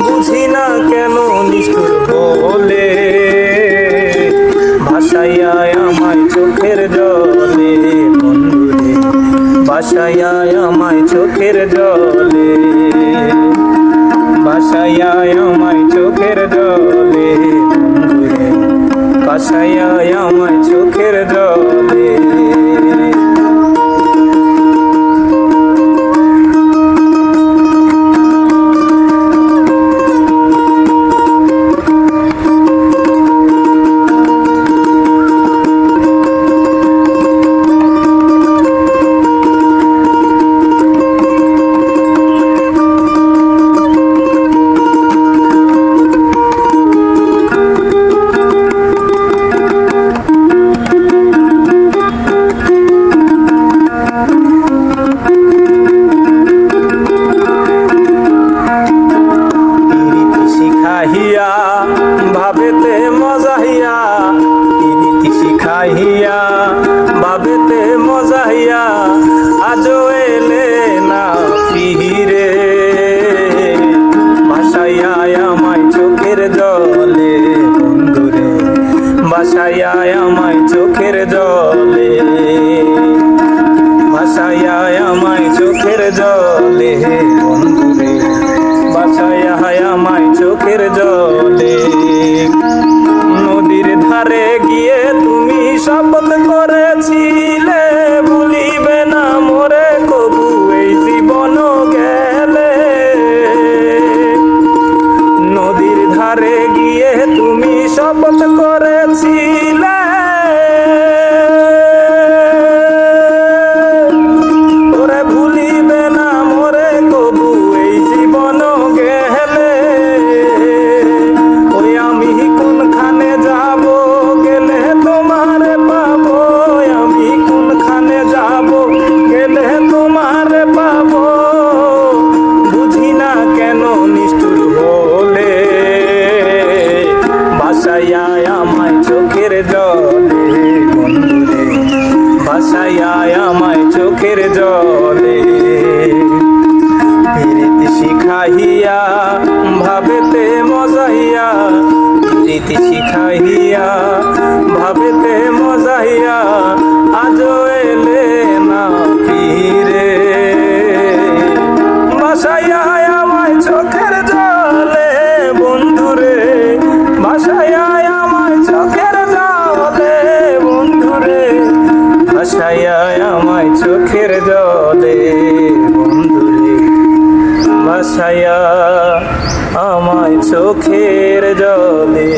বুঝি না কেন নিষ্ঠুর বলে ভাসাইয়া আমায় চোখের জলে বন্ধুরে, ভাসাইয়া আমায় চোখের জলে, ভাসাইয়া আমায় চোখের জলে বন্ধুরে, ভাসাইয়া আমায় চোখের জলে। ভাবেতে মজাহিয়া রীতি শিখাইয়া, ভাবেতে মজাহিয়া আজও এলে না ফিরে, ভাসাইয়া আমায় চোখের জলে বন্ধুরে, ভাসাইয়া আমায় চোখের জলে, ভাসাইয়া আমায় চোখের জলে বন্ধুরে, ভাসাইয়া আমায় চোখের জলে। নদীর ধারে গিয়ে তুমি শপথ করেছিলে ভুলিবে না মোরে কবু এই জীবন গেলে, নদীর ধারে গিয়ে তুমি শপথ করেছিলে ওরে ভুলিবে না মোরে কবু এই জীবন গেলে। ওই আমি কোনখানে যাব গেলে তোমারে পাবো, আমি কোনখানে যাব গেলে তোমারে পাবো, বুঝি না কেন নিষ্ঠুর হলে ভাসাইয়া আমায় চোখের জলে বন্ধুরে, ভাসাইয়া আমায় চোখের জলে। রীতি শিখাইয়া ভাবেতে মজাইয়া, রীতি শিখাইয়া ভাবেতে মজাইয়া আজও এলে না ফিরে, ভাসাইয়া আমায় চোখের জলে বন্ধুরে, ভাসাইয়া আমায় চোখের জলে বন্ধুরে, ভাসাইয়া আমায় চোখের জলে বন্ধুরে, ভাসাইয়া আমায় চোখের জলে।